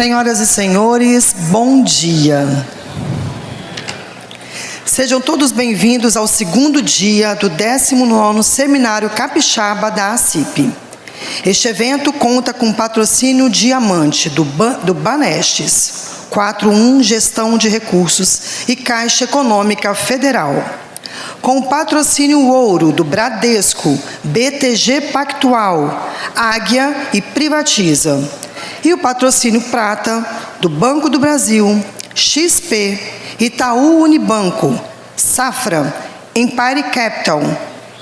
Senhoras e senhores, bom dia. Sejam todos bem-vindos ao segundo dia do 19º Seminário Capixaba da ACIP. Este evento conta com patrocínio diamante do Banestes, 41 Gestão de Recursos e Caixa Econômica Federal. Com o patrocínio ouro do Bradesco, BTG Pactual, Águia e Privatiza. E o patrocínio prata do Banco do Brasil, XP, Itaú Unibanco, Safra, Empire Capital,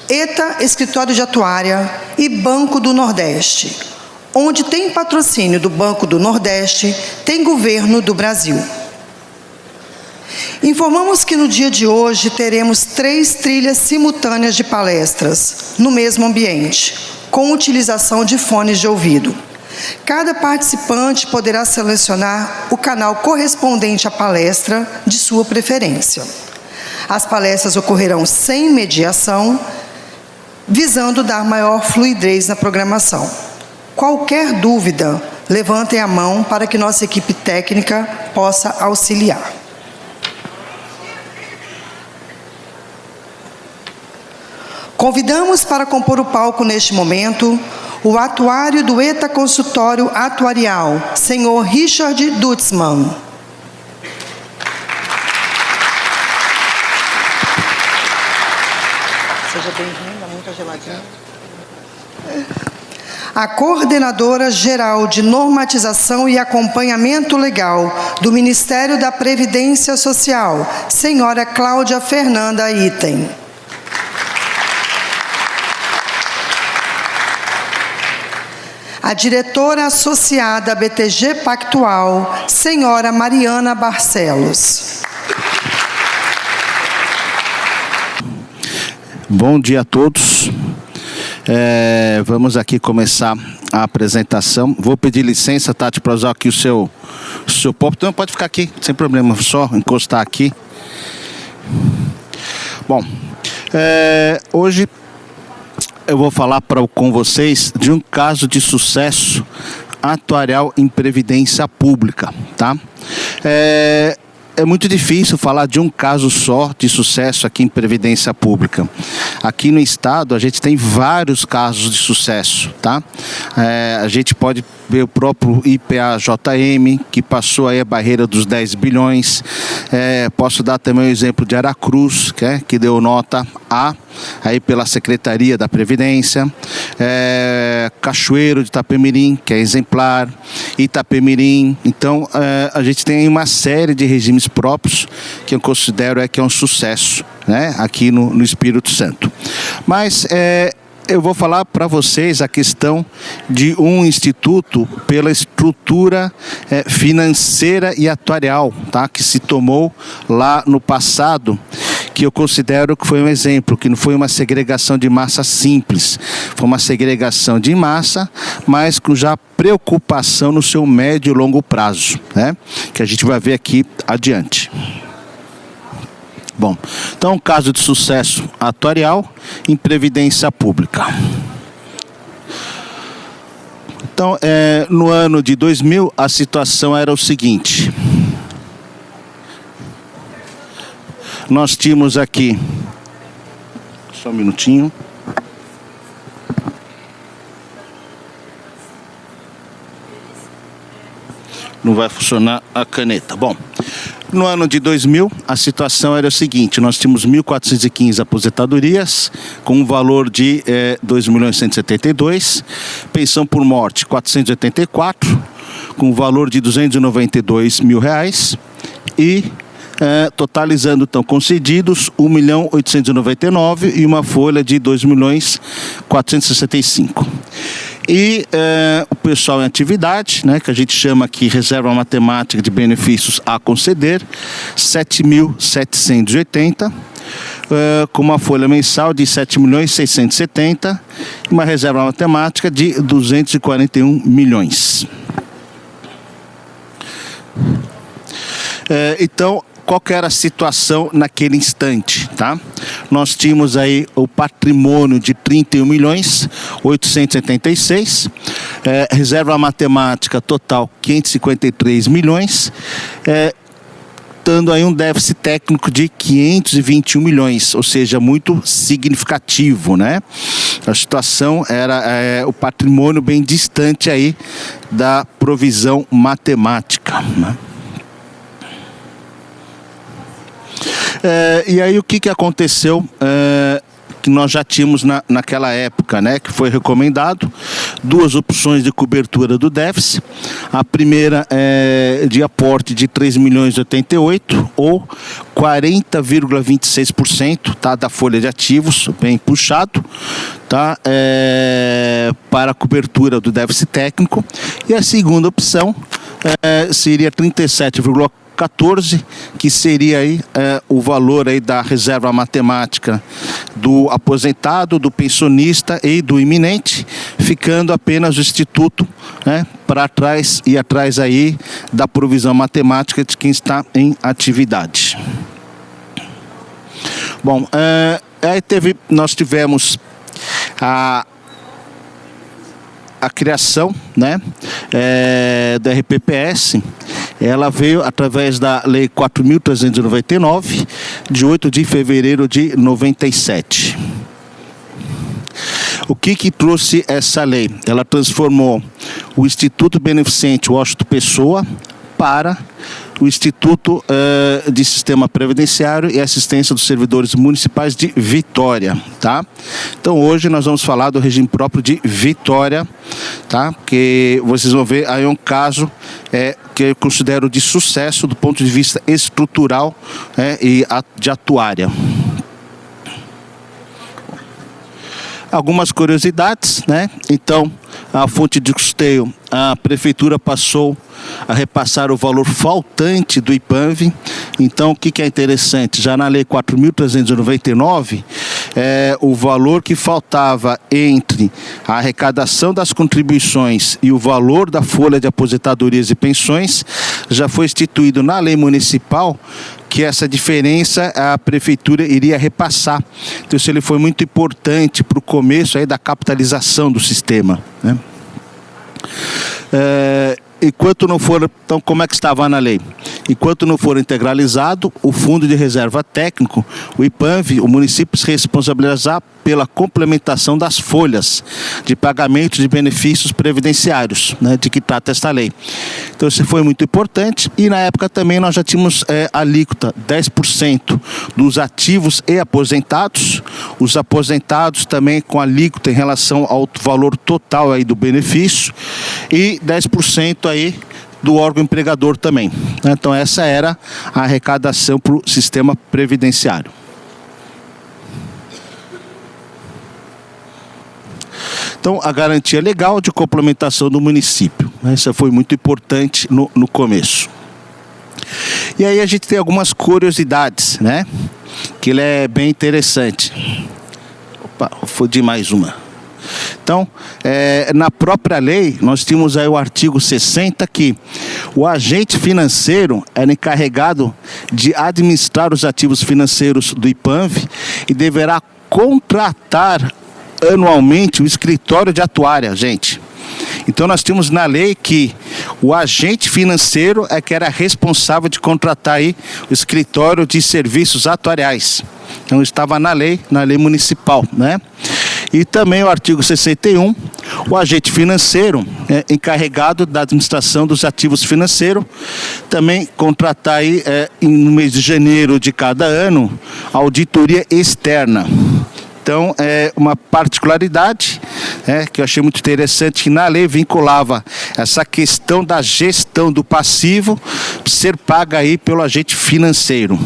ETA Escritório de Atuária e Banco do Nordeste. Onde tem patrocínio do Banco do Nordeste, tem Governo do Brasil. Informamos que no dia de hoje teremos 3 trilhas simultâneas de palestras, no mesmo ambiente, com utilização de fones de ouvido. Cada participante poderá selecionar o canal correspondente à palestra de sua preferência. As palestras ocorrerão sem mediação, visando dar maior fluidez na programação. Qualquer dúvida, levantem a mão para que nossa equipe técnica possa auxiliar. Convidamos para compor o palco neste momento o atuário do ETA Consultório Atuarial, senhor Richard Dutzmann. Seja bem-vinda, muito geladinha. A coordenadora geral de normatização e acompanhamento legal do Ministério da Previdência Social, senhora Cláudia Fernanda Item. A diretora associada BTG Pactual, senhora Mariana Barcelos. Bom dia a todos. Vamos aqui começar a apresentação. Vou pedir licença, Tati, para usar aqui o seu púlpito. Então pode ficar aqui, sem problema, só encostar aqui. Bom, hoje eu vou falar com vocês de um caso de sucesso atuarial em previdência pública, tá? É muito difícil falar de um caso só de sucesso aqui em previdência pública. Aqui no estado a gente tem vários casos de sucesso, tá? A gente pode ver o próprio IPA-JM, que passou aí a barreira dos 10 bilhões. Posso dar também o exemplo de Aracruz, que deu nota A, aí pela Secretaria da Previdência. Cachoeiro de Itapemirim, que é exemplar. Itapemirim. Então, a gente tem uma série de regimes próprios que eu considero que é um sucesso, né, aqui no Espírito Santo. Mas eu vou falar para vocês a questão de um instituto pela estrutura financeira e atuarial, tá, que se tomou lá no passado, que eu considero que foi um exemplo, que não foi uma segregação de massa simples, foi uma segregação de massa, mas com já preocupação no seu médio e longo prazo, né, que a gente vai ver aqui adiante. Bom, então um caso de sucesso atuarial em previdência pública. Então, no ano de 2000, a situação era o seguinte. Nós tínhamos aqui, só um minutinho. Não vai funcionar a caneta. Bom, no ano de 2000, a situação era o seguinte, nós tínhamos 1.415 aposentadorias, com um valor de 2.172.000, pensão por morte 484, com um valor de R$292.000, e totalizando, então, concedidos 1.899.000 e uma folha de 2.465.000. E o pessoal em atividade, né, que a gente chama aqui reserva matemática de benefícios a conceder, 7.780, com uma folha mensal de 7.670.000 e uma reserva matemática de 241 milhões. Então, qual que era a situação naquele instante, tá? Nós tínhamos aí o patrimônio de 31.876, reserva matemática total 553 milhões, dando aí um déficit técnico de 521 milhões, ou seja, muito significativo, né? A situação era o patrimônio bem distante aí da provisão matemática, né? E aí o que aconteceu que nós já tínhamos naquela época, né, que foi recomendado duas opções de cobertura do déficit. A primeira é de aporte de 3.088 ou 40,26%, tá, da folha de ativos, bem puxado, tá, para a cobertura do déficit técnico. E a segunda opção seria 37,14%, que seria aí o valor aí da reserva matemática do aposentado, do pensionista e do iminente, ficando apenas o instituto, né, para trás e atrás aí da provisão matemática de quem está em atividade. Bom, aí nós tivemos a criação, né, da RPPS. Ela veio através da Lei 4.399, de 8 de fevereiro de 97. O que trouxe essa lei? Ela transformou o Instituto Beneficente Washington Pessoa para o Instituto de Sistema Previdenciário e Assistência dos Servidores Municipais de Vitória, tá? Então hoje nós vamos falar do regime próprio de Vitória, tá? Que vocês vão ver aí um caso que eu considero de sucesso do ponto de vista estrutural, e de atuária. Algumas curiosidades, né? Então, a fonte de custeio, a prefeitura passou a repassar o valor faltante do IPANV. Então, o que é interessante? Já na Lei 4.399, o valor que faltava entre a arrecadação das contribuições e o valor da folha de aposentadorias e pensões já foi instituído na lei municipal, que essa diferença a prefeitura iria repassar. Então isso ele foi muito importante para o começo aí da capitalização do sistema, né? Enquanto não for, então como é que estava na lei? Enquanto não for integralizado o Fundo de Reserva Técnico, o IPANV, o município se responsabilizará pela complementação das folhas de pagamento de benefícios previdenciários, né, de que trata esta lei. Então isso foi muito importante e na época também nós já tínhamos alíquota 10% dos ativos e aposentados, os aposentados também com alíquota em relação ao valor total aí do benefício e 10% aí do órgão empregador também. Então essa era a arrecadação para o sistema previdenciário. Então a garantia legal de complementação do município, essa foi muito importante no começo. E aí a gente tem algumas curiosidades, né? Que ele é bem interessante. Opa, fodi mais uma. Então, na própria lei, nós tínhamos aí o artigo 60 que o agente financeiro era encarregado de administrar os ativos financeiros do IPANV e deverá contratar anualmente o escritório de atuária, gente. Então nós tínhamos na lei que o agente financeiro é que era responsável de contratar aí o escritório de serviços atuariais. Então estava na lei municipal, né? E também o artigo 61, o agente financeiro encarregado da administração dos ativos financeiros, também contratar aí no mês de janeiro de cada ano a auditoria externa. Então, uma particularidade que eu achei muito interessante, que na lei vinculava essa questão da gestão do passivo ser paga aí pelo agente financeiro.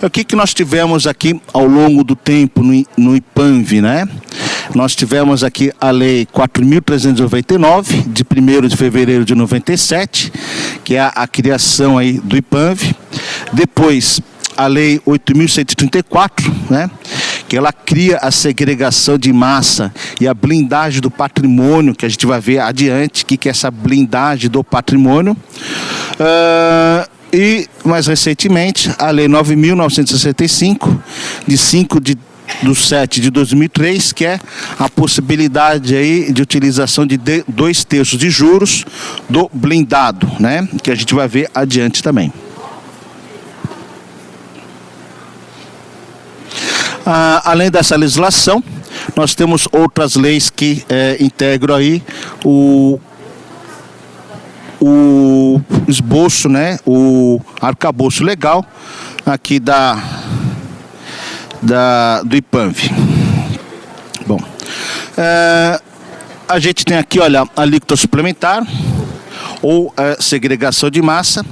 O que nós tivemos aqui ao longo do tempo no IPANV, né? Nós tivemos aqui a Lei 4.399, de 1º de fevereiro de 97, que é a criação aí do IPANV. Depois, a Lei 8.134, né, que ela cria a segregação de massa e a blindagem do patrimônio, que a gente vai ver adiante, o que é essa blindagem do patrimônio. E, mais recentemente, a Lei 9.965, de 5/7 de 2003, que é a possibilidade aí de utilização de 2/3 de juros do blindado, né? Que a gente vai ver adiante também. Além dessa legislação, nós temos outras leis que integram aí o esboço, né, o arcabouço legal aqui do IPANV. Bom, a gente tem aqui, olha, a alíquota suplementar ou segregação de massa,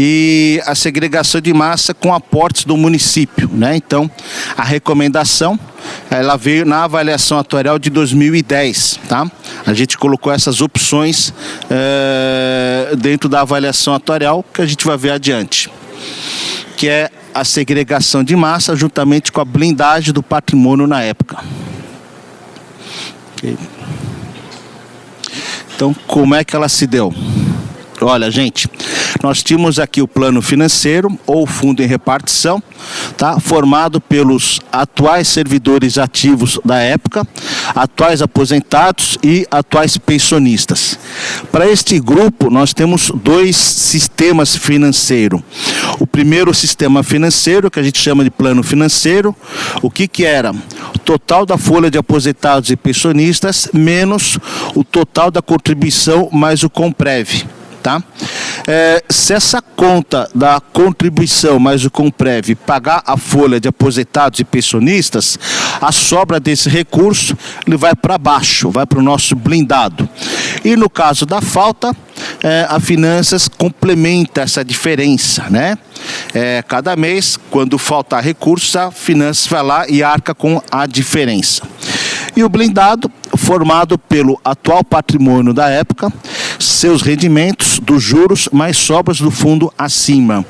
e a segregação de massa com aportes do município, né? Então, a recomendação, ela veio na avaliação atuarial de 2010, tá? A gente colocou essas opções dentro da avaliação atuarial, que a gente vai ver adiante, que é a segregação de massa juntamente com a blindagem do patrimônio na época. Okay. Então, como é que ela se deu? Olha, gente, nós tínhamos aqui o plano financeiro ou fundo em repartição, tá? Formado pelos atuais servidores ativos da época, atuais aposentados e atuais pensionistas. Para este grupo, nós temos 2 sistemas financeiros. O primeiro sistema financeiro, que a gente chama de plano financeiro, o que era? O total da folha de aposentados e pensionistas menos o total da contribuição mais o Comprev. Tá? Se essa conta da contribuição mais o Comprev pagar a folha de aposentados e pensionistas, a sobra desse recurso ele vai para baixo, vai para o nosso blindado. E no caso da falta, a Finanças complementa essa diferença, né? Cada mês, quando faltar recursos, a Finanças vai lá e arca com a diferença. E o blindado, formado pelo atual patrimônio da época, seus rendimentos dos juros mais sobras do fundo acima.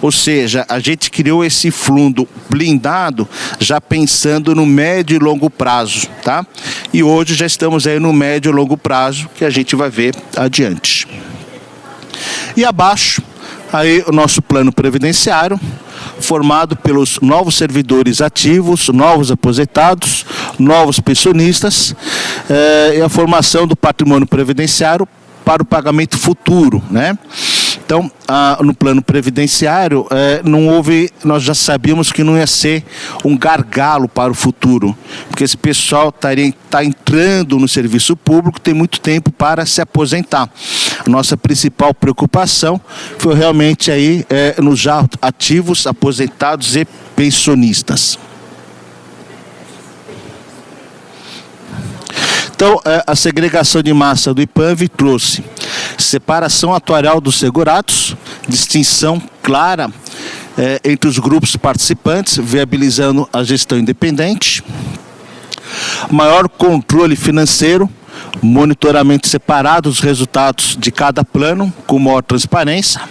Ou seja, a gente criou esse fundo blindado já pensando no médio e longo prazo, tá? E hoje já estamos aí no médio e longo prazo, que a gente vai ver adiante. E abaixo, aí o nosso plano previdenciário, formado pelos novos servidores ativos, novos aposentados, novos pensionistas, e a formação do patrimônio previdenciário para o pagamento futuro, né? Então, no plano previdenciário, nós já sabíamos que não ia ser um gargalo para o futuro, porque esse pessoal está entrando no serviço público, tem muito tempo para se aposentar. A nossa principal preocupação foi realmente aí nos já ativos, aposentados e pensionistas. Então, a segregação de massa do IPANV trouxe separação atuarial dos segurados, distinção clara entre os grupos participantes, viabilizando a gestão independente, maior controle financeiro, monitoramento separado dos resultados de cada plano, com maior transparência,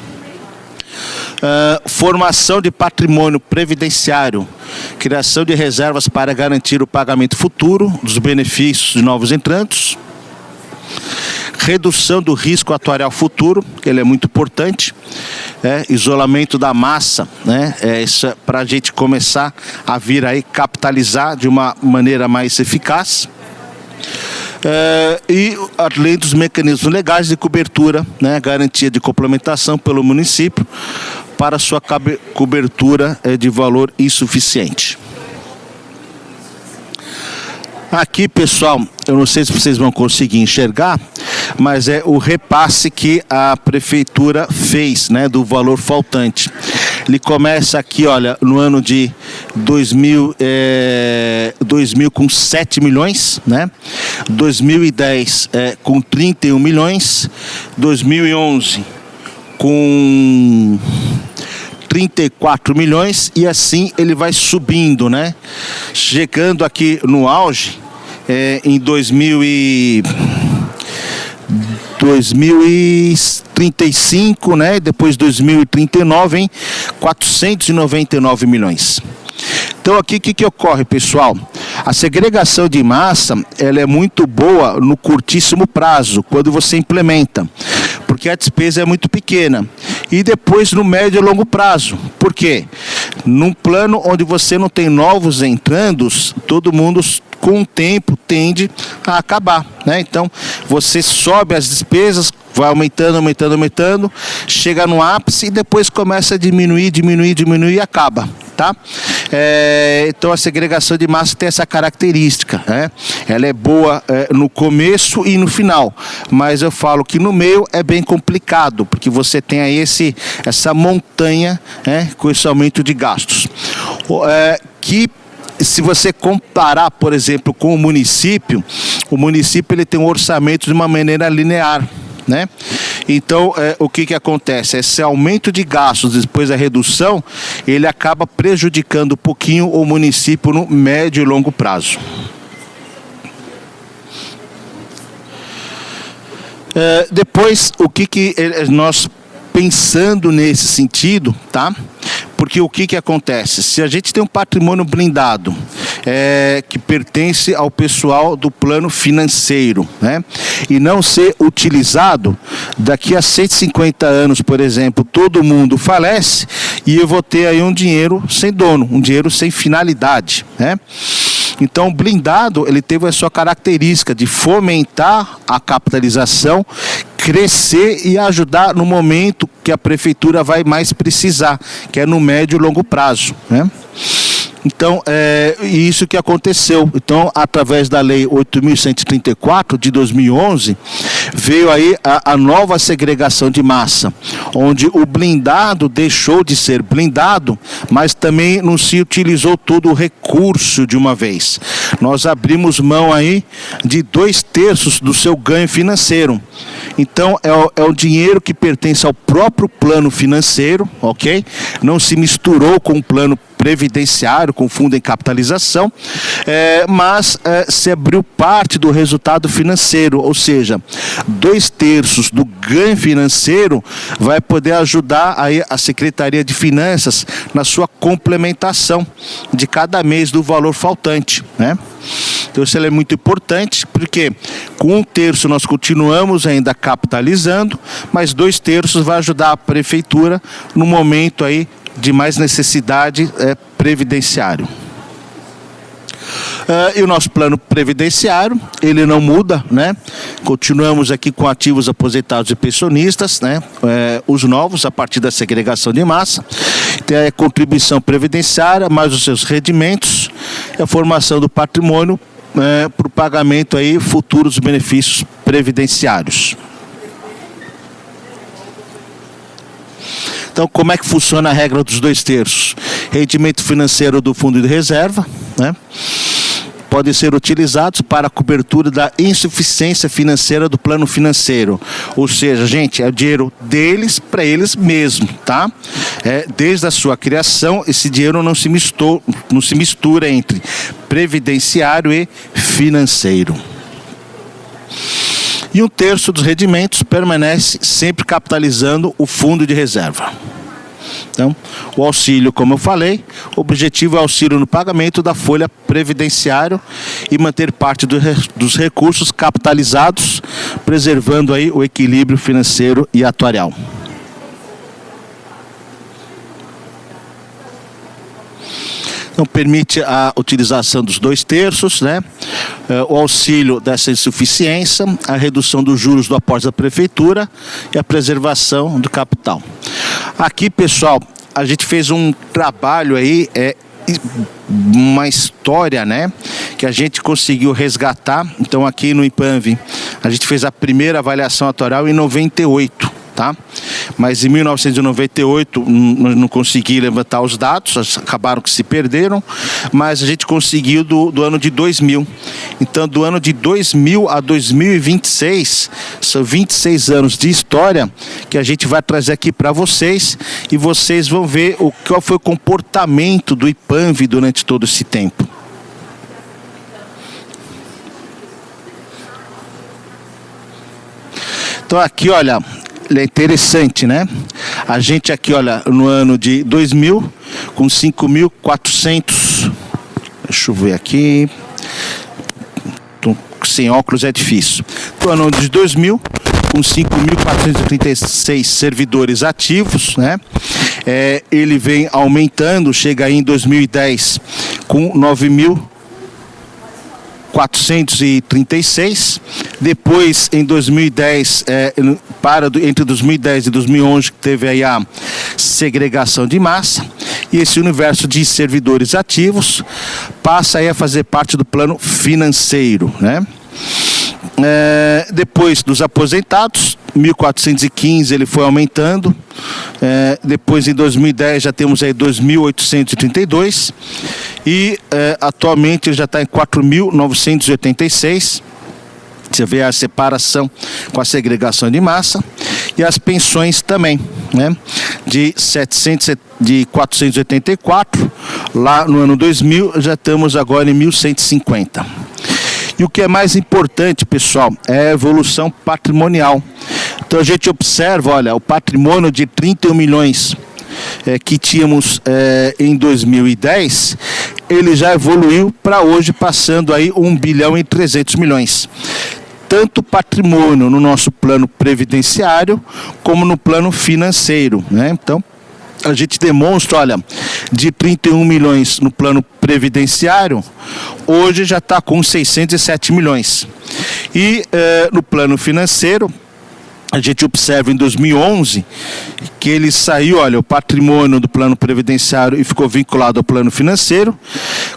formação de patrimônio previdenciário, criação de reservas para garantir o pagamento futuro dos benefícios de novos entrantes, redução do risco atuarial futuro, que ele é muito importante, isolamento da massa, né? Isso é para a gente começar a vir aí capitalizar de uma maneira mais eficaz. E além dos mecanismos legais de cobertura, né, garantia de complementação pelo município para sua cobertura de valor insuficiente. Aqui, pessoal, eu não sei se vocês vão conseguir enxergar, mas é o repasse que a prefeitura fez, né, do valor faltante. Ele começa aqui, olha, no ano de 2000 com 7 milhões, né? 2010 com 31 milhões, 2011 com 34 milhões e assim ele vai subindo, né? Chegando aqui no auge em 2035, né? Depois 2039 em 499 milhões. Então aqui o que ocorre, pessoal? A segregação de massa, ela é muito boa no curtíssimo prazo, quando você implementa, porque a despesa é muito pequena. E depois no médio e longo prazo. Por quê? Num plano onde você não tem novos entrandos, todo mundo com o tempo tende a acabar, né? Então você sobe as despesas, vai aumentando, chega no ápice e depois começa a diminuir e acaba. Tá? Então a segregação de massa tem essa característica, né? Ela é boa no começo e no final, mas eu falo que no meio é bem complicado, porque você tem aí essa montanha, né, com esse aumento de gastos. Que se você comparar, por exemplo, com o município ele tem um orçamento de uma maneira linear, né? Então, o que acontece? Esse aumento de gastos, depois da redução, ele acaba prejudicando um pouquinho o município no médio e longo prazo. Depois, o que nós pensando nesse sentido, tá? Porque o que acontece? Se a gente tem um patrimônio blindado que pertence ao pessoal do plano financeiro, né, e não ser utilizado, daqui a 150 anos, por exemplo, todo mundo falece e eu vou ter aí um dinheiro sem dono, um dinheiro sem finalidade, né? Então, o blindado, ele teve a sua característica de fomentar a capitalização, crescer e ajudar no momento que a prefeitura vai mais precisar, que é no médio e longo prazo, né? Então, isso que aconteceu. Então, através da Lei 8.134 de 2011, veio aí a nova segregação de massa, onde o blindado deixou de ser blindado, mas também não se utilizou todo o recurso de uma vez. Nós abrimos mão aí de 2/3 do seu ganho financeiro. Então, é o dinheiro que pertence ao próprio plano financeiro, ok? Não se misturou com o plano previdenciário, com fundo em capitalização, mas se abriu parte do resultado financeiro, ou seja, 2/3 do ganho financeiro vai poder ajudar aí a Secretaria de Finanças na sua complementação de cada mês do valor faltante, né? Então isso é muito importante, porque com 1/3 nós continuamos ainda capitalizando, mas 2/3 vai ajudar a prefeitura no momento aí de mais necessidade previdenciário. E o nosso plano previdenciário, ele não muda, né? Continuamos aqui com ativos aposentados e pensionistas, né? Os novos, a partir da segregação de massa. Tem a contribuição previdenciária, mais os seus rendimentos, e a formação do patrimônio para o pagamento aí futuros benefícios previdenciários. Então, como é que funciona a regra dos 2/3? Rendimento financeiro do fundo de reserva, né, podem ser utilizados para a cobertura da insuficiência financeira do plano financeiro. Ou seja, gente, é o dinheiro deles para eles mesmos, tá? Desde a sua criação, esse dinheiro não se mistura entre previdenciário e financeiro. E 1/3 dos rendimentos permanece sempre capitalizando o fundo de reserva. Então, o auxílio, como eu falei, o objetivo é o auxílio no pagamento da folha previdenciária e manter parte dos recursos capitalizados, preservando aí o equilíbrio financeiro e atuarial. Então, permite a utilização dos 2/3, né? O auxílio dessa insuficiência, a redução dos juros do aporte da prefeitura e a preservação do capital. Aqui, pessoal, a gente fez um trabalho aí, uma história, né, que a gente conseguiu resgatar. Então, aqui no IPANV, a gente fez a primeira avaliação atuarial em 98. Tá? Mas em 1998 não consegui levantar os dados, acabaram que se perderam, mas a gente conseguiu do ano de 2000. Então, do ano de 2000 a 2026, são 26 anos de história que a gente vai trazer aqui para vocês, e vocês vão ver qual foi o comportamento do IPANV durante todo esse tempo. Então, aqui, olha, é interessante, né? A gente aqui, olha, no ano de 2000, com 5.400 Deixa eu ver aqui. Sem óculos é difícil. No ano de 2000, com 5.436 servidores ativos, né? Ele vem aumentando, chega aí em 2010 com 9.436. Depois, em 2010, entre 2010 e 2011, teve aí a segregação de massa. E esse universo de servidores ativos passa aí a fazer parte do plano financeiro, né? Depois dos aposentados, 1.415 ele foi aumentando. Depois, em 2010, já temos aí 2.832. E atualmente ele já está em 4.986. Você vê a separação com a segregação de massa. E as pensões também, né? De 484, lá no ano 2000, já estamos agora em 1.150. E o que é mais importante, pessoal, é a evolução patrimonial. Então a gente observa, olha, o patrimônio de 31 milhões que tínhamos em 2010, ele já evoluiu para hoje, passando aí 1 bilhão e 300 milhões. Tanto patrimônio no nosso plano previdenciário, como no plano financeiro, né? Então, a gente demonstra, olha, de 31 milhões no plano previdenciário, hoje já está com 607 milhões. E no plano financeiro, a gente observa em 2011 que ele saiu, olha, o patrimônio do plano previdenciário e ficou vinculado ao plano financeiro,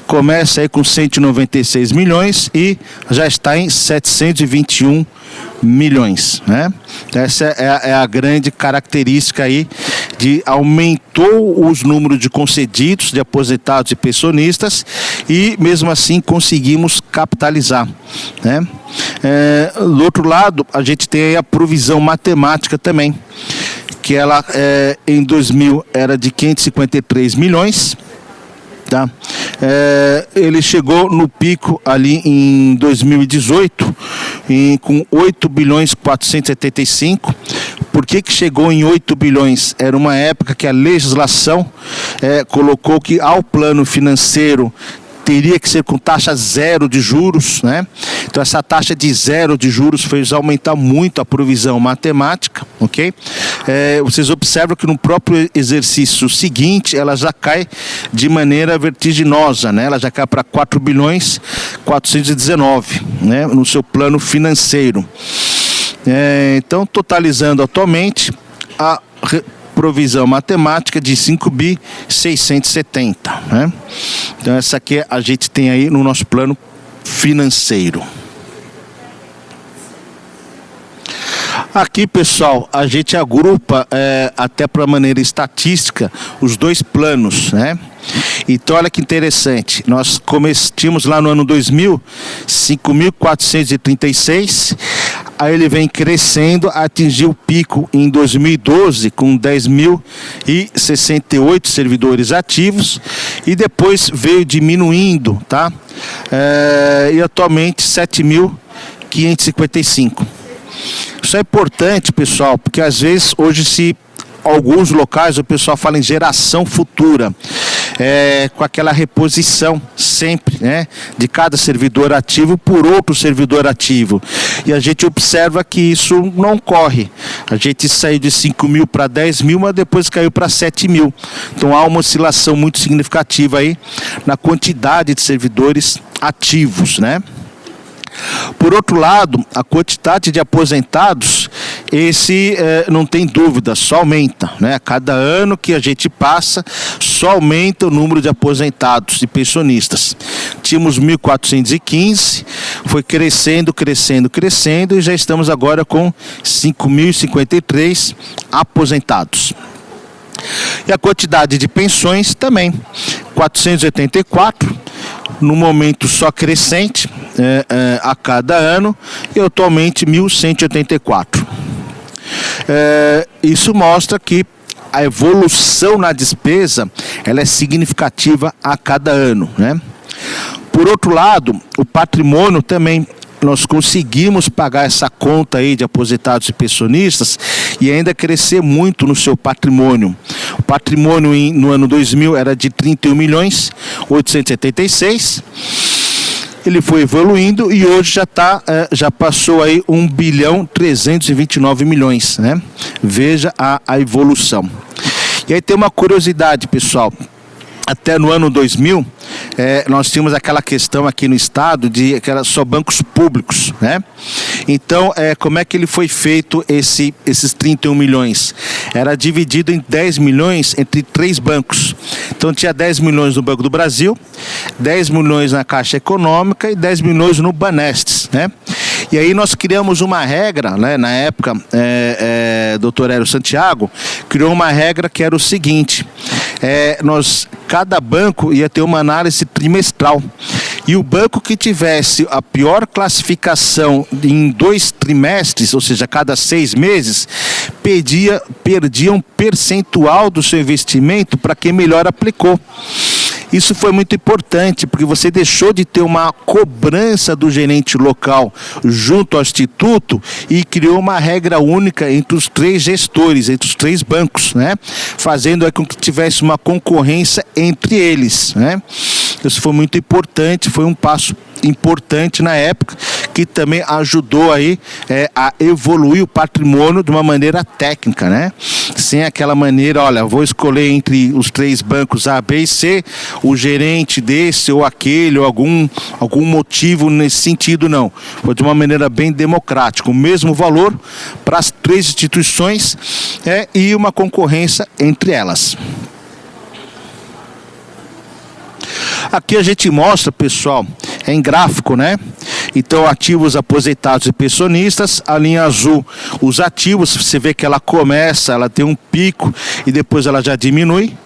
começa aí com 196 milhões e já está em 721 milhões, né? Essa é a grande característica aí de aumentou os números de concedidos, de aposentados e pensionistas, e mesmo assim conseguimos capitalizar, né? Do outro lado, a gente tem aí a provisão matemática também, que ela em 2000 era de 553 milhões, tá? Ele chegou no pico ali em 2018 com 8 bilhões 475. Por que chegou em 8 bilhões? Era uma época que a legislação colocou que ao plano financeiro teria que ser com taxa zero de juros, né? Então essa taxa de zero de juros fez aumentar muito a provisão matemática, ok? Vocês observam que no próprio exercício seguinte ela já cai de maneira vertiginosa, né? Ela já cai para 4 bilhões 419, né? No seu plano financeiro. Então, totalizando atualmente a provisão matemática de 5.670, né? Então essa aqui a gente tem aí no nosso plano financeiro. Aqui, pessoal, a gente agrupa até para maneira estatística os dois planos, né? Então, olha que interessante, nós tínhamos lá no ano 2000 5.436, aí ele vem crescendo, atingiu o pico em 2012 com 10.068 servidores ativos e depois veio diminuindo, tá? E atualmente 7.555. Isso é importante, pessoal, porque às vezes hoje alguns locais o pessoal fala em geração futura, com aquela reposição sempre, né, de cada servidor ativo por outro servidor ativo. E a gente observa que isso não ocorre. A gente saiu de 5.000 para 10.000, mas depois caiu para 7.000. Então há uma oscilação muito significativa aí na quantidade de servidores ativos, né? Por outro lado, a quantidade de aposentados, não tem dúvida, só aumenta, né? A cada ano que a gente passa, só aumenta o número de aposentados e pensionistas. Tínhamos 1.415, foi crescendo e já estamos agora com 5.053 aposentados. E a quantidade de pensões também, 484, no momento só crescente a cada ano, e atualmente 1.184. Isso mostra que a evolução na despesa ela é significativa a cada ano, né? Por outro lado, o patrimônio também nós conseguimos pagar essa conta aí de aposentados e pensionistas e ainda crescer muito no seu patrimônio. O patrimônio no ano 2000 era de 31.876. Ele foi evoluindo e hoje já passou aí 1.329.000.000, né? Veja a evolução. E aí tem uma curiosidade, pessoal. Até no ano 2000, nós tínhamos aquela questão aqui no estado de que era só bancos públicos, né? Então, como é que ele foi feito esses 31 milhões? Era dividido em 10 milhões entre 3 bancos. Então, tinha 10 milhões no Banco do Brasil, 10 milhões na Caixa Econômica e 10 milhões no Banestes, né? E aí nós criamos uma regra, né? Na época, Dr. Hélio Santiago criou uma regra que era o seguinte: cada banco ia ter uma análise trimestral. E o banco que tivesse a pior classificação em 2 trimestres, ou seja, cada 6 meses, perdia um percentual do seu investimento para quem melhor aplicou. Isso foi muito importante, porque você deixou de ter uma cobrança do gerente local junto ao instituto e criou uma regra única entre os 3 gestores, entre os 3 bancos, né? Fazendo com que tivesse uma concorrência entre eles, né? Isso foi muito importante, foi um passo importante na época, que também ajudou aí a evoluir o patrimônio de uma maneira técnica, né? Sem aquela maneira, olha, vou escolher entre os 3 bancos A, B e C, o gerente desse ou aquele, ou algum motivo nesse sentido, não. Foi de uma maneira bem democrática, o mesmo valor para as 3 instituições e uma concorrência entre elas. Aqui a gente mostra, pessoal, em gráfico, né? Então, ativos aposentados e pensionistas, a linha azul, os ativos, você vê que ela tem um pico e depois ela já diminui.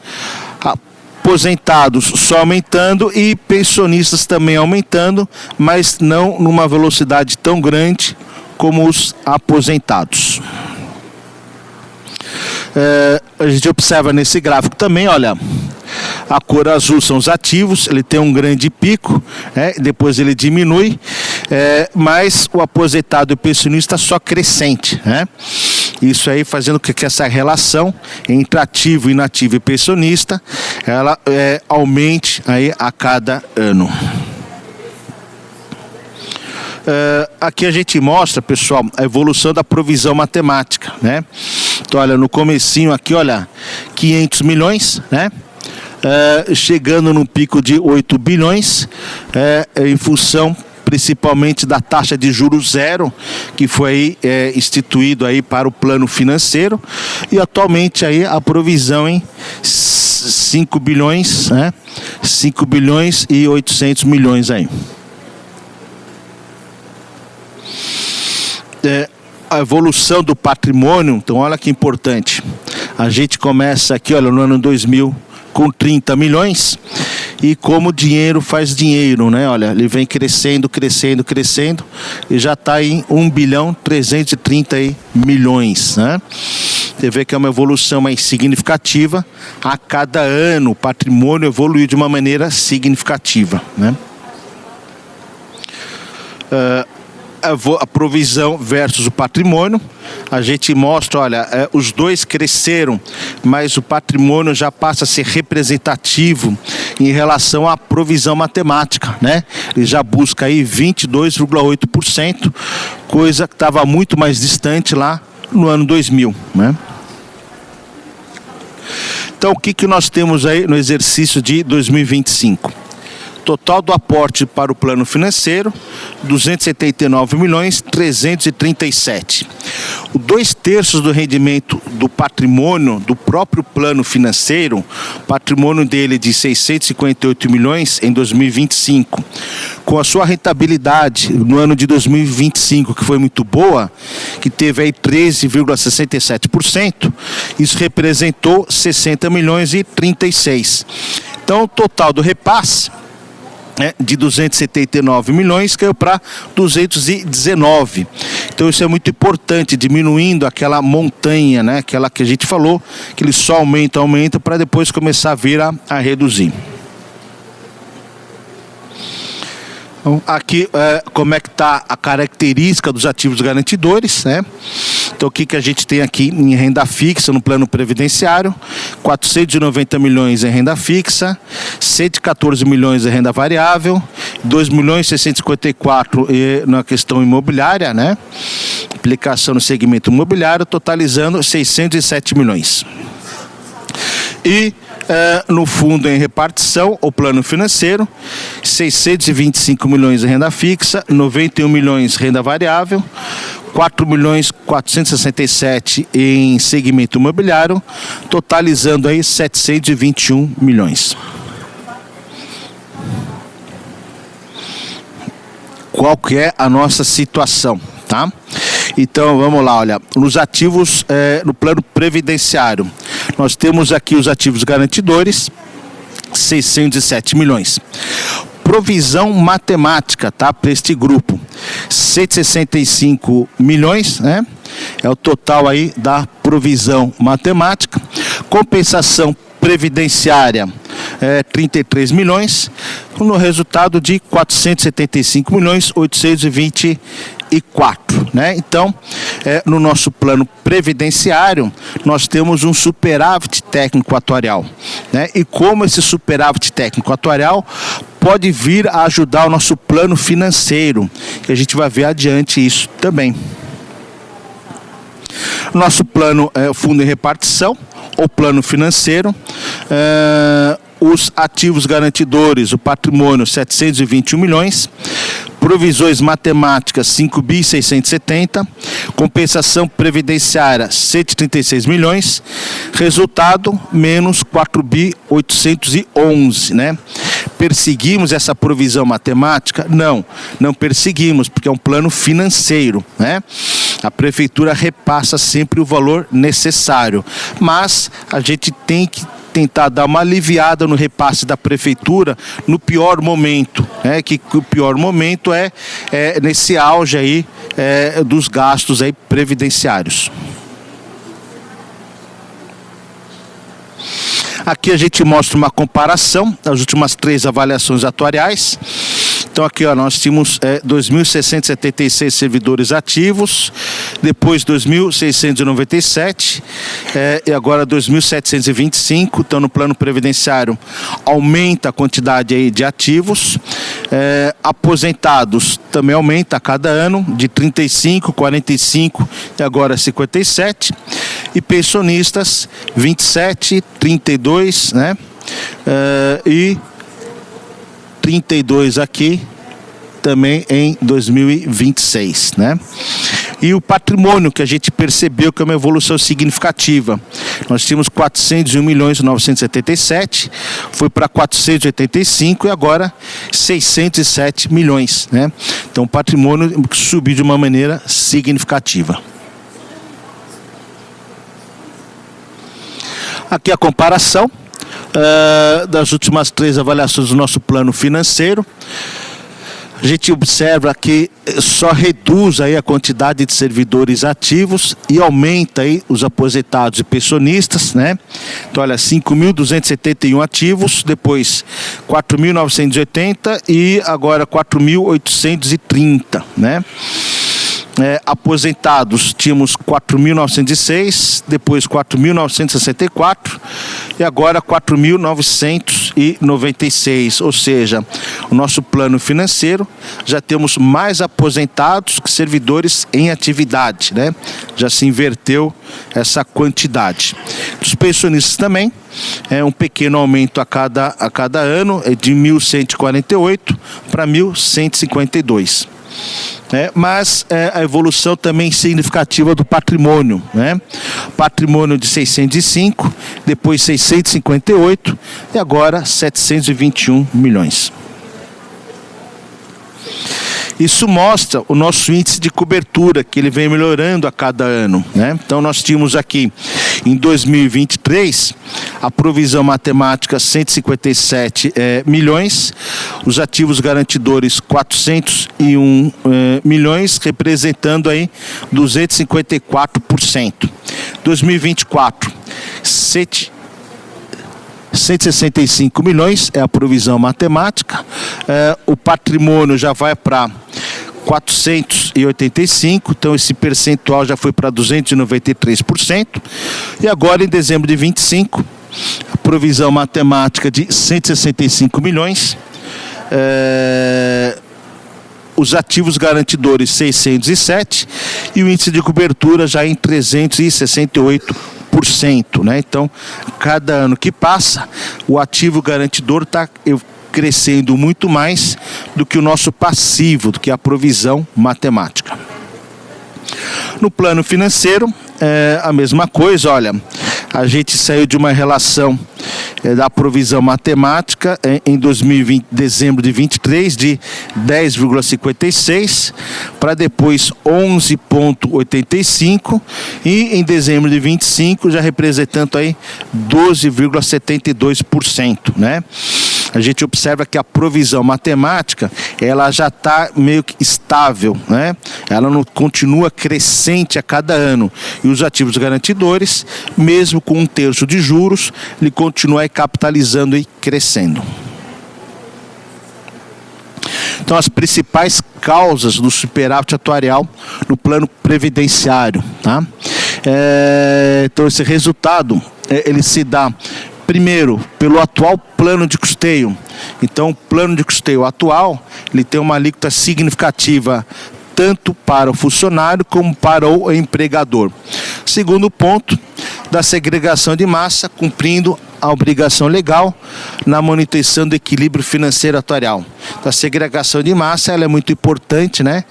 Aposentados só aumentando e pensionistas também aumentando, mas não numa velocidade tão grande como os aposentados. A gente observa nesse gráfico também, olha, a cor azul são os ativos, ele tem um grande pico, depois ele diminui, mas o aposentado e o pensionista só crescente, né? Isso aí fazendo com que essa relação entre ativo, inativo e pensionista, ela aumente aí a cada ano. Aqui a gente mostra, pessoal, a evolução da provisão matemática, né? Então, olha, no comecinho aqui, olha, 500 milhões, né? Chegando num pico de 8 bilhões, em função principalmente da taxa de juros zero, que foi instituído aí para o plano financeiro, e atualmente aí a provisão em 5 bilhões, né? 5 bilhões e 800 milhões aí. A evolução do patrimônio, então olha que importante. A gente começa aqui, olha, no ano 2000 com 30 milhões e como dinheiro faz dinheiro, né? Olha, ele vem crescendo e já está em 1.330 milhões, né? Você vê que é uma evolução mais significativa. A cada ano o patrimônio evoluiu de uma maneira significativa, né? A provisão versus o patrimônio, a gente mostra, olha, os dois cresceram, mas o patrimônio já passa a ser representativo em relação à provisão matemática, né? Ele já busca aí 22,8%, coisa que estava muito mais distante lá no ano 2000, né? Então, o que nós temos aí no exercício de 2025? Total do aporte para o plano financeiro, 279.337. 2/3 do rendimento do patrimônio do próprio plano financeiro, patrimônio dele de 658 milhões em 2025. Com a sua rentabilidade no ano de 2025, que foi muito boa, que teve aí 13,67%, isso representou 60 milhões e 36. Então, o total do repasse de 279 milhões caiu para 219. Então isso é muito importante, diminuindo aquela montanha, né? Aquela que a gente falou, que ele só aumenta para depois começar a vir a reduzir. Então, aqui como é que está a característica dos ativos garantidores, né? Então o que a gente tem aqui em renda fixa no plano previdenciário? 490 milhões em renda fixa, 114 milhões em renda variável, 2 milhões 654 na questão imobiliária, né? Aplicação no segmento imobiliário, totalizando 607 milhões. E no fundo em repartição, o plano financeiro, 625 milhões em renda fixa, 91 milhões em renda variável, 4 milhões 467 em segmento imobiliário, totalizando aí 721 milhões. Qual que é a nossa situação, tá? Então, vamos lá, olha, nos ativos, no plano previdenciário, nós temos aqui os ativos garantidores, 607 milhões. Provisão matemática, tá, para este grupo, 165 milhões, né? É o total aí da provisão matemática. Compensação previdenciária, 33 milhões, no resultado de 475 milhões 824, né? Então, no nosso plano previdenciário, nós temos um superávit técnico atuarial, né? E como esse superávit técnico atuarial pode vir a ajudar o nosso plano financeiro, que a gente vai ver adiante isso também. Nosso plano fundo em repartição, o plano financeiro, os ativos garantidores, o patrimônio 721 milhões, provisões matemáticas 5.670, compensação previdenciária 136 milhões, resultado menos 4.811, né? Perseguimos essa provisão matemática? Não perseguimos, porque é um plano financeiro, né? A prefeitura repassa sempre o valor necessário, mas a gente tem que tentar dar uma aliviada no repasse da prefeitura no pior momento, né? Que o pior momento é nesse auge aí dos gastos aí previdenciários. Aqui a gente mostra uma comparação das últimas 3 avaliações atuariais. Então aqui ó, nós tínhamos 2.676 servidores ativos, depois 2.697 e agora 2.725. Então no plano previdenciário aumenta a quantidade aí de ativos, aposentados também aumenta a cada ano, de 35, 45 e agora 57, e pensionistas 27, 32, né? E 32 aqui também em 2026, né? E o patrimônio, que a gente percebeu que é uma evolução significativa. Nós tínhamos 401 milhões 977, foi para 485 e agora 607 milhões, né? Então o patrimônio subiu de uma maneira significativa. Aqui a comparação das últimas 3 avaliações do nosso plano financeiro. A gente observa que só reduz aí a quantidade de servidores ativos e aumenta aí os aposentados e pensionistas, né? Então, olha, 5.271 ativos, depois 4.980 e agora 4.830, né? Aposentados tínhamos 4.906, depois 4.964 e agora 4.996, ou seja, o nosso plano financeiro já temos mais aposentados que servidores em atividade, né? Já se inverteu essa quantidade. Dos pensionistas também, um pequeno aumento a cada ano, de 1.148 para 1.152. Mas a evolução também significativa do patrimônio, né? Patrimônio de 605, depois 658 e agora 721 milhões. Isso mostra o nosso índice de cobertura, que ele vem melhorando a cada ano, né? Então nós tínhamos aqui em 2023 a provisão matemática 157 milhões, os ativos garantidores 401 milhões, representando aí 254%. 2024, 165 milhões é a provisão matemática, o patrimônio já vai para 485, então esse percentual já foi para 293%, e agora em dezembro de 25, a provisão matemática de 165 milhões, os ativos garantidores 607 e o índice de cobertura já em 368%, né? Então, cada ano que passa, o ativo garantidor está crescendo muito mais do que o nosso passivo, do que a provisão matemática. No plano financeiro, a mesma coisa, olha, a gente saiu de uma relação da provisão matemática em 2020, dezembro de 23, de 10,56 para depois 11,85 e em dezembro de 25 já representando aí 12,72%, né? A gente observa que a provisão matemática, ela já está meio que estável, né? Ela não continua crescente a cada ano. E os ativos garantidores, mesmo com 1/3 de juros, ele continua aí capitalizando e crescendo. Então, as principais causas do superávit atuarial no plano previdenciário, tá? Então, esse resultado, ele se dá primeiro, pelo atual plano de custeio. Então, o plano de custeio atual, ele tem uma alíquota significativa tanto para o funcionário como para o empregador. Segundo ponto, da segregação de massa, cumprindo a obrigação legal na manutenção do equilíbrio financeiro atuarial. A segregação de massa, ela é muito importante, né?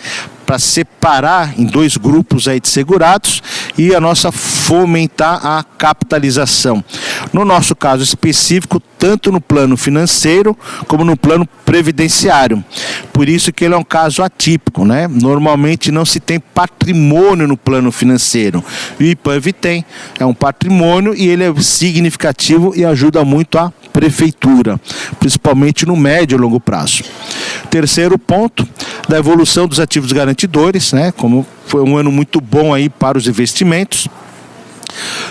Para separar em dois grupos aí de segurados e a nossa fomentar a capitalização. No nosso caso específico, tanto no plano financeiro como no plano previdenciário. Por isso que ele é um caso atípico, né? Normalmente não se tem patrimônio no plano financeiro. O IPANV tem, é um patrimônio e ele é significativo e ajuda muito a prefeitura, principalmente no médio e longo prazo. Terceiro ponto, da evolução dos ativos garantidores, né? Como foi um ano muito bom aí para os investimentos.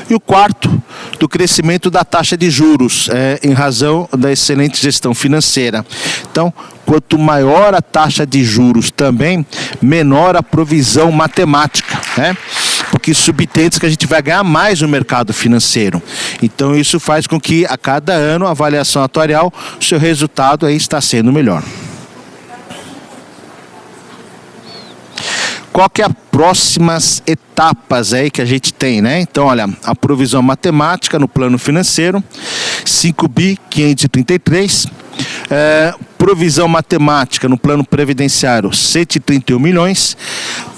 E o quarto, do crescimento da taxa de juros, em razão da excelente gestão financeira. Então, quanto maior a taxa de juros também, menor a provisão matemática, né? Porque subtende que a gente vai ganhar mais no mercado financeiro. Então, isso faz com que a cada ano a avaliação atuarial, o seu resultado aí está sendo melhor. Qual que é as próximas etapas aí que a gente tem, né? Então, olha, a provisão matemática no plano financeiro, 5.533, provisão matemática no plano previdenciário, 131 milhões,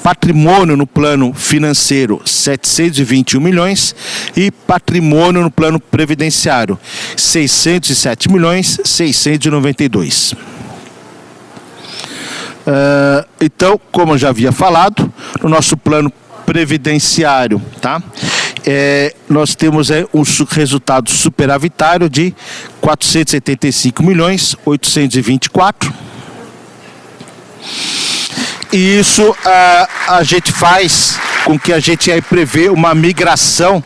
patrimônio no plano financeiro, 721 milhões e patrimônio no plano previdenciário, 607 milhões, 692. Então, como eu já havia falado, no nosso plano previdenciário, tá? Nós temos um resultado superavitário de 475 milhões 824. E isso a gente faz com que a gente aí prevê uma migração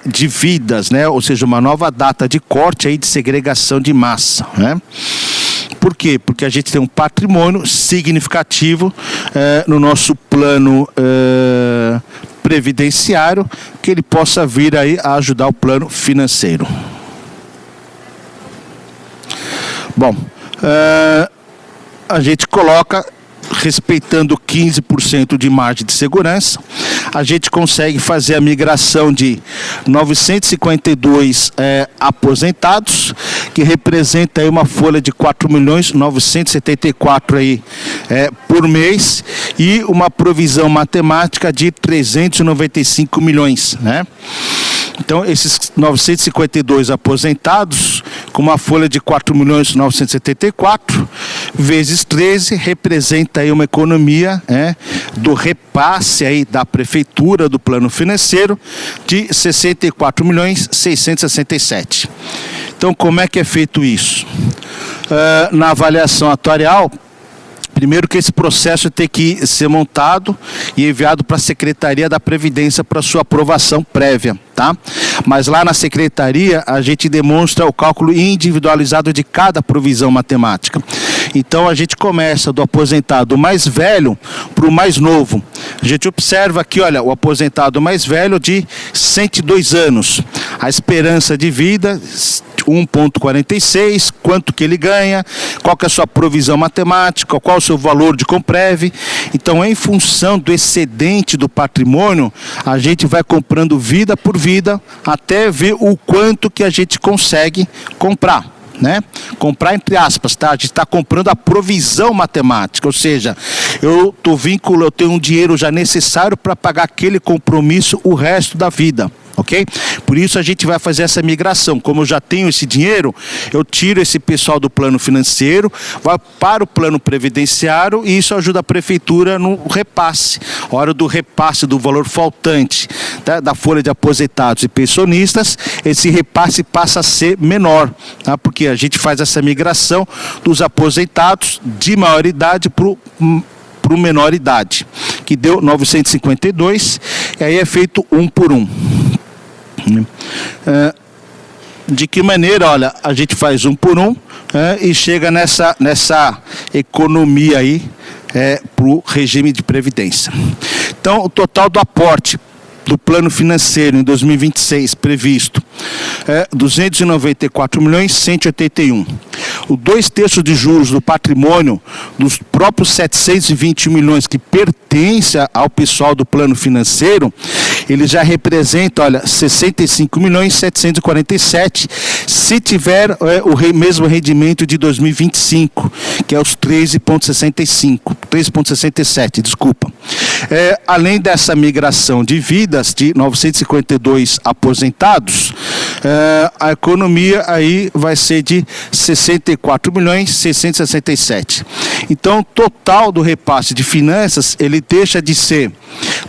de vidas, né? Ou seja, uma nova data de corte aí de segregação de massa, né? Por quê? Porque a gente tem um patrimônio significativo no nosso plano previdenciário, que ele possa vir aí a ajudar o plano financeiro. Bom, a gente coloca, respeitando 15% de margem de segurança, a gente consegue fazer a migração de 952 aposentados, que representa aí uma folha de 4.974 aí, por mês, e uma provisão matemática de 395 milhões, né? Então, esses 952 aposentados, com uma folha de 4.974, vezes 13, representa aí uma economia do repasse aí da prefeitura, do plano financeiro, de 64.667. Então, como é que é feito isso? Na avaliação atuarial, Primeiro que esse processo tem que ser montado e enviado para a Secretaria da Previdência para sua aprovação prévia, tá? Mas lá na Secretaria a gente demonstra o cálculo individualizado de cada provisão matemática. Então a gente começa do aposentado mais velho para o mais novo. A gente observa aqui, olha, o aposentado mais velho de 102 anos. A esperança de vida 1,46, quanto que ele ganha, qual que é a sua provisão matemática, qual é o seu valor de Comprev. Então, em função do excedente do patrimônio, a gente vai comprando vida por vida até ver o quanto que a gente consegue comprar. Né? Comprar entre aspas, tá? A gente está comprando a provisão matemática, ou seja, eu tenho um dinheiro já necessário para pagar aquele compromisso o resto da vida. Ok? Por isso a gente vai fazer essa migração. Como eu já tenho esse dinheiro, eu tiro esse pessoal do plano financeiro, vai para o plano previdenciário e isso ajuda a prefeitura no repasse. A hora do repasse do valor faltante, tá, da folha de aposentados e pensionistas, esse repasse passa a ser menor, tá? Porque a gente faz essa migração dos aposentados de maior idade para o menor idade, que deu 952, e aí é feito um por um. De que maneira, olha, a gente faz um por um e chega nessa economia aí para o regime de previdência. Então, o total do aporte do plano financeiro em 2026 previsto é 294.181. O 2/3 de juros do patrimônio dos próprios 720 milhões que pertence ao pessoal do plano financeiro, ele já representa, olha, 65.747, se tiver o mesmo rendimento de 2025, que é os 13,67, desculpa. Além dessa migração de vidas de 952 aposentados, a economia aí vai ser de 64.667. Então, o total do repasse de finanças, ele deixa de ser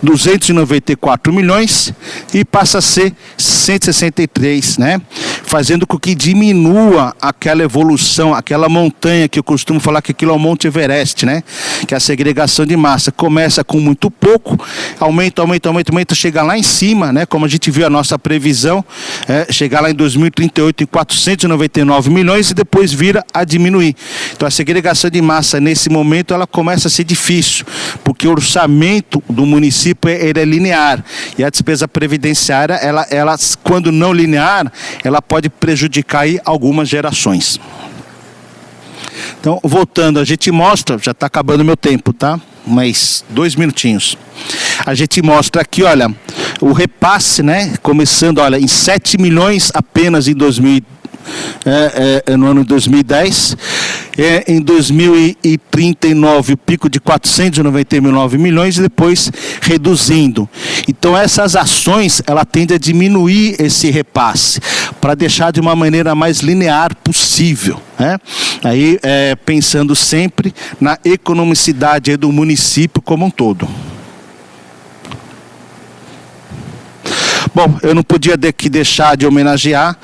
294 milhões e passa a ser 163, né? Fazendo com que diminua aquela evolução, aquela montanha que eu costumo falar que aquilo é o Monte Everest, né? Que é a segregação de massa. Começa com muito pouco, aumenta, chega lá em cima, né? Como a gente viu a nossa previsão, chegar lá em 2038 em 499 milhões e depois vira a diminuir. Então a segregação de massa nesse momento ela começa a ser difícil, porque o orçamento do município ele é linear e a despesa previdenciária, ela quando não linear, ela pode prejudicar aí algumas gerações. Então, voltando, a gente mostra, já está acabando meu tempo, tá? Mais 2 minutinhos. A gente mostra aqui, olha, o repasse, né? Começando, olha, em 7 milhões apenas em no ano de 2010, em 2039 o pico de 499 milhões e depois reduzindo. Então essas ações ela tende a diminuir esse repasse para deixar de uma maneira mais linear possível, né? Aí pensando sempre na economicidade do município como um todo. Bom, eu não podia deixar de homenagear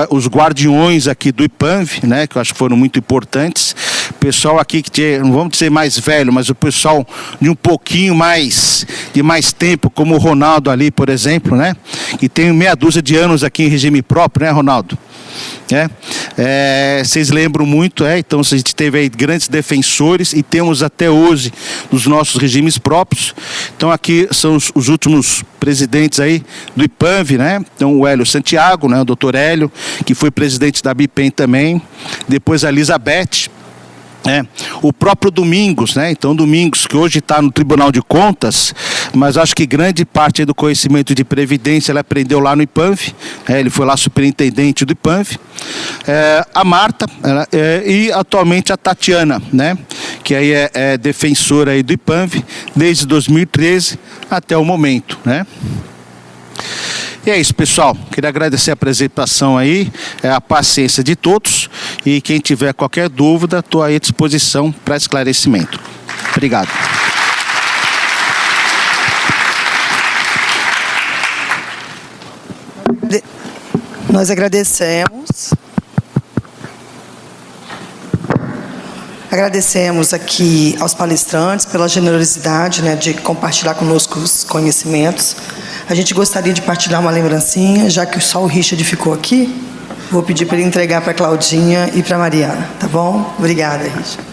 os guardiões aqui do IPANV, né, que eu acho que foram muito importantes. O pessoal aqui que não vamos dizer mais velho, mas o pessoal de um pouquinho mais tempo, como o Ronaldo ali, por exemplo, né, que tem meia dúzia de anos aqui em regime próprio, né, Ronaldo? Vocês lembram muito, então a gente teve aí grandes defensores e temos até hoje dos nossos regimes próprios. Então aqui são os últimos presidentes aí do IPANV, né? Então o Hélio Santiago, né? O doutor Hélio, que foi presidente da BIPEM também, depois a Elizabeth, o próprio Domingos, né? Então Domingos, que hoje está no Tribunal de Contas, mas acho que grande parte do conhecimento de previdência ele aprendeu lá no IPANV, ele foi lá superintendente do IPANV, a Marta e atualmente a Tatiana, né? Que aí é defensora aí do IPANV desde 2013 até o momento, né? E é isso, pessoal. Queria agradecer a apresentação aí, a paciência de todos. E quem tiver qualquer dúvida, estou aí à disposição para esclarecimento. Obrigado. Nós agradecemos. Agradecemos aqui aos palestrantes pela generosidade, né, de compartilhar conosco os conhecimentos. A gente gostaria de partilhar uma lembrancinha, já que só o Richard ficou aqui. Vou pedir para ele entregar para a Claudinha e para a Mariana, tá bom? Obrigada, Richard.